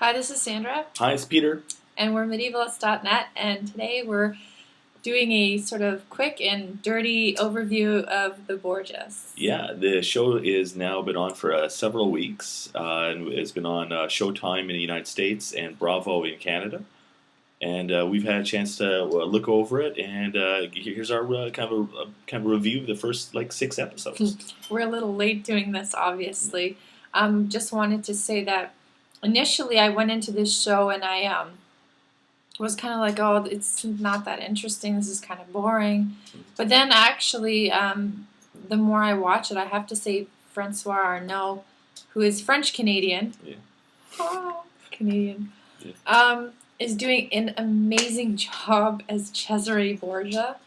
Hi, this is Sandra. Hi, it's Peter. And we're medievalist.net, and today we're doing a sort of quick and dirty overview of the Borgias. Yeah, the show is now been on for several weeks, and it's been on Showtime in the United States and Bravo in Canada. And we've had a chance to look over it, and here's our kind of review of the first 6 episodes. We're a little late doing this, obviously. Just wanted to say that initially I went into this show and I was kind of like, oh, it's not that interesting. This is kind of boring. But then actually, the more I watch it, I have to say Francois Arnault, who is French-Canadian, Canadian, is doing an amazing job as Cesare Borgia.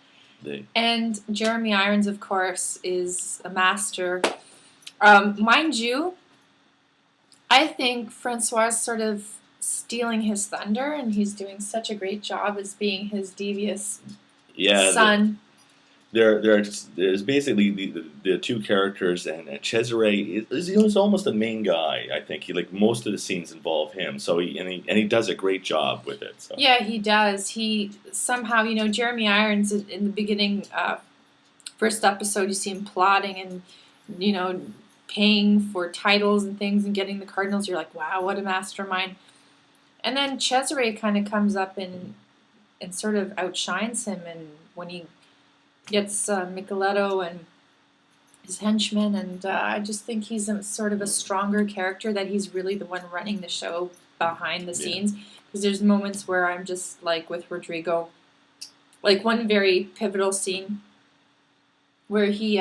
And Jeremy Irons, of course, is a master. Mind you, I think Francois is sort of stealing his thunder, and he's doing such a great job as being his devious son. There's basically the two characters, and Cesare is almost the main guy. I think most of the scenes involve him, so he does a great job with it. So. Yeah, he does. He somehow, Jeremy Irons in the beginning, first episode, you see him plotting and paying for titles and things and getting the cardinals. You're like, wow, what a mastermind. And then Cesare kind of comes up and sort of outshines him, and when he gets Micheletto and his henchmen, and I just think he's sort of a stronger character, that he's really the one running the show behind the scenes, because there's moments where I'm just like with Rodrigo, like one very pivotal scene where he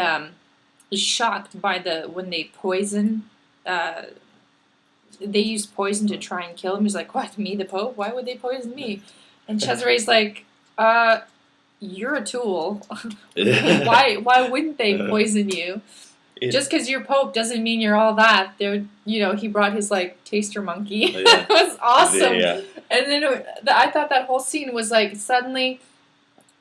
is shocked by when they poison, they use poison to try and kill him. He's like, what, me, the Pope? Why would they poison me? And Cesare's like, you're a tool. Why wouldn't they poison you? Just because you're Pope doesn't mean you're all that. He brought his taster monkey. It was awesome. And then I thought that whole scene was suddenly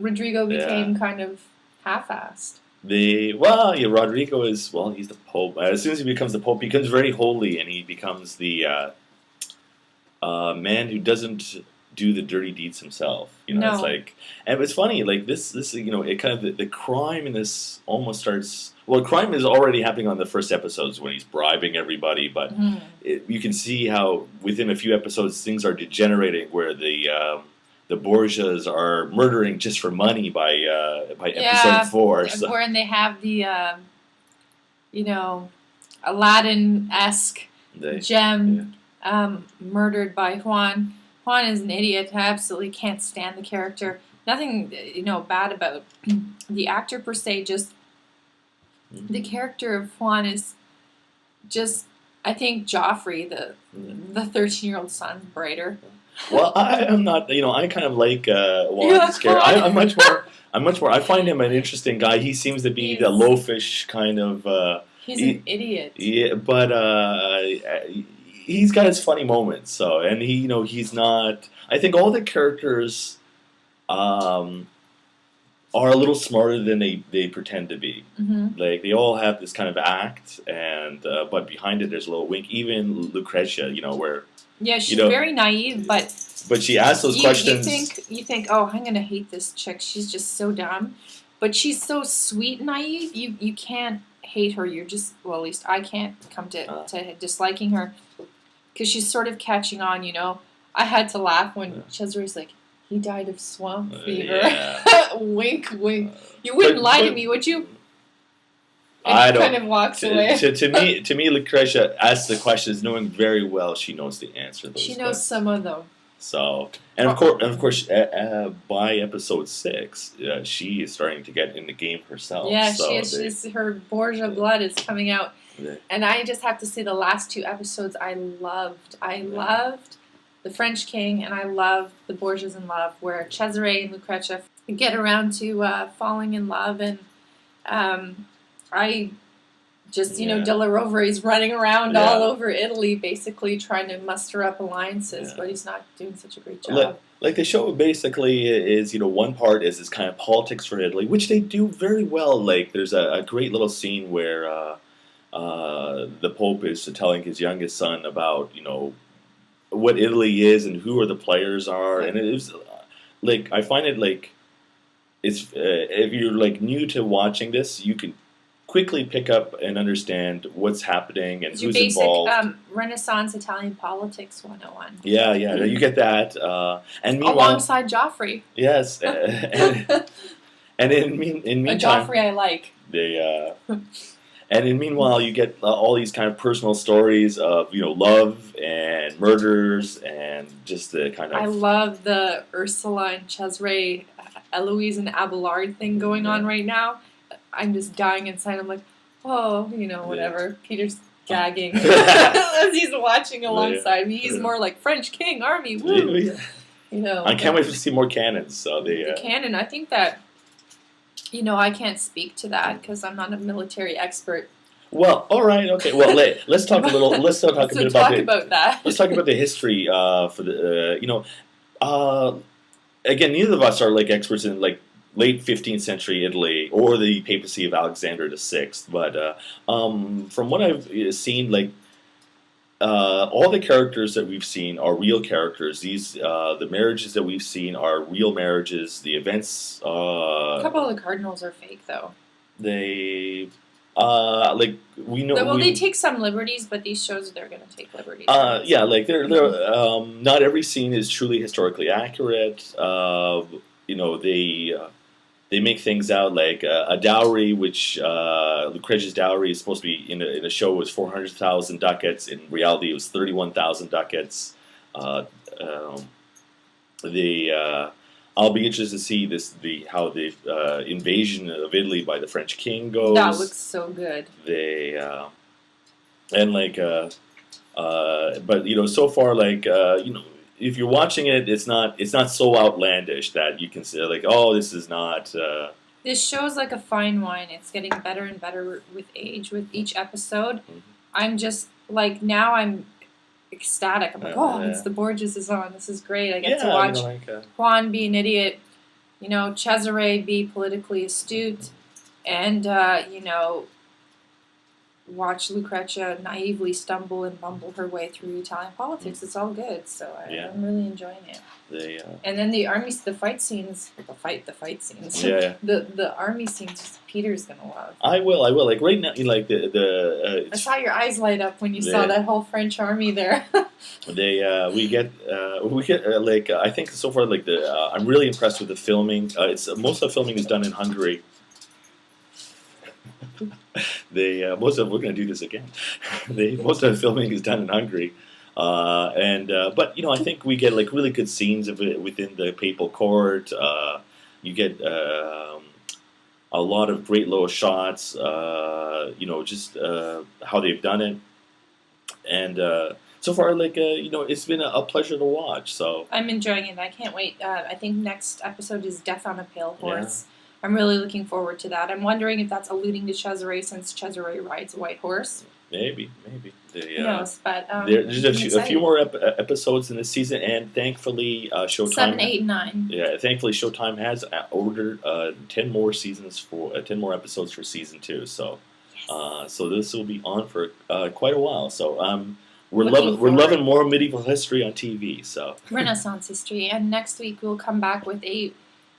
Rodrigo became kind of half-assed. Rodrigo is he's the Pope. As soon as he becomes the Pope, he becomes very holy, and he becomes the man who doesn't do the dirty deeds himself. No. And it's funny, this it kind of the crime in this almost starts. Well, crime is already happening on the first episodes when he's bribing everybody, but you can see how within a few episodes things are degenerating, where the Borgias are murdering just for money by episode 4. So. Wherein they have the Aladdin-esque gem murdered by Juan. Juan is an idiot. I absolutely can't stand the character. Nothing, bad about the actor per se. Just the character of Juan is just. I think Joffrey, the 13-year-old son, brighter. Well, I'm not. I kind of like Juan's character. I'm much more. I find him an interesting guy. He seems to be the loafish kind of. He's an idiot. Yeah, but he's got his funny moments. So, and he's not. I think all the characters are a little smarter than they pretend to be. Mm-hmm. They all have this kind of act, and but behind it there's a little wink. Even Lucretia, where. Yeah, she's very naive, but she asks those questions. You think, oh, I'm gonna hate this chick. She's just so dumb, but she's so sweet and naive. You can't hate her. You're just at least I can't come to disliking her, because she's sort of catching on. I had to laugh when Cesare's like, he died of swamp fever. Wink, wink. You wouldn't lie to me, would you? And I don't. Kind of walks away. To me, Lucretia asks the questions knowing very well she knows the answer to those questions. She knows some of them. So, and of course, by episode 6, she is starting to get in the game herself. Yeah, she is. Her Borgia blood is coming out, and I just have to say, the last 2 episodes I loved. I loved the French King, and I loved the Borgias in love, where Cesare and Lucretia get around to falling in love, and. I just, Della Rovere is running around all over Italy, basically trying to muster up alliances, but he's not doing such a great job. The show basically is, one part is this kind of politics for Italy, which they do very well. There's a great little scene where the Pope is telling his youngest son about, what Italy is and who are the players are, and it was like I find it like it's if you're like new to watching this, you can quickly pick up and understand what's happening and It's your who's basic involved. Renaissance Italian politics 101. Yeah, you get that, and meanwhile, Alongside Joffrey. yes, and in A meantime, Joffrey I like. they and in meanwhile you get all these kind of personal stories of love and murders and just the kind of I love the Ursula and Cesare, Eloise and Abelard thing going on right now. I'm just dying inside. I'm like, oh, whatever. Peter's gagging as he's watching alongside me. He's more like French king, army, woo. I can't wait to see more cannons. So the cannon. I think that I can't speak to that because I'm not a military expert. Well, all right, okay. Well, let's talk a little. Let's talk a bit about that. Let's talk about the history for the again, neither of us are like experts in like late 15th century Italy or the papacy of Alexander VI. But from what I've seen, like all the characters that we've seen are real characters. These the marriages that we've seen are real marriages. The events. A couple of the cardinals are fake, though. They. Like we know. Well, they take some liberties, but these shows they're going to take liberties. Yeah, like they're not every scene is truly historically accurate. They make things out like a dowry, which Lucrezia's dowry is supposed to be in a show was 400,000 ducats. In reality, it was 31,000 ducats. I'll be interested to see how the invasion of Italy by the French king goes. That looks so good. But so far, like if you're watching it, it's not so outlandish that you can say like, oh, this is not. This show's like a fine wine. It's getting better and better with age, with each episode. Mm-hmm. I'm just like now I'm ecstatic. I'm like, it's the Borgias is on. This is great. I get to watch Juan be an idiot, Cesare be politically astute, and watch Lucrezia naively stumble and bumble her way through Italian politics. It's all good. So I'm really enjoying it. And then the fight scenes. Yeah. The army scenes. Peter's gonna love. I will. Like right now, like the. I saw your eyes light up when you saw that whole French army there. We get I think so far like I'm really impressed with the filming. Most of the filming is done in Hungary. We're going to do this again. Most of the filming is done in Hungary. But I think we get like really good scenes of it within the papal court. You get a lot of great low shots. Just how they've done it, and so far, like it's been a pleasure to watch. So I'm enjoying it. I can't wait. I think next episode is Death on a Pale Horse. Yeah. I'm really looking forward to that. I'm wondering if that's alluding to Cesare since Cesare rides a white horse. Maybe. Who knows? But there's a few more episodes in this season, and thankfully, Showtime 7, 8, and 9. Yeah, thankfully, Showtime has ordered 10 more episodes for season 2. So, yes. So this will be on for quite a while. So, we're loving more medieval history on TV. So Renaissance history, and next week we'll come back with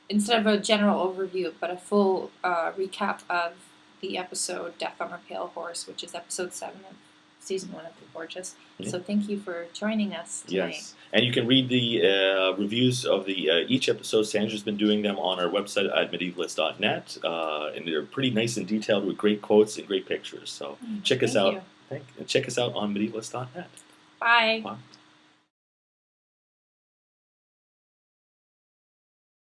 instead of a general overview, but a full recap of the episode Death on a Pale Horse, which is episode 7 of season 1 of The Borgias. Yeah. So thank you for joining us tonight. Yes, and you can read the reviews of each episode. Sandra's been doing them on our website at medievalist.net, and they're pretty nice and detailed with great quotes and great pictures. So check us out. Check us out on medievalist.net. Bye. Bye.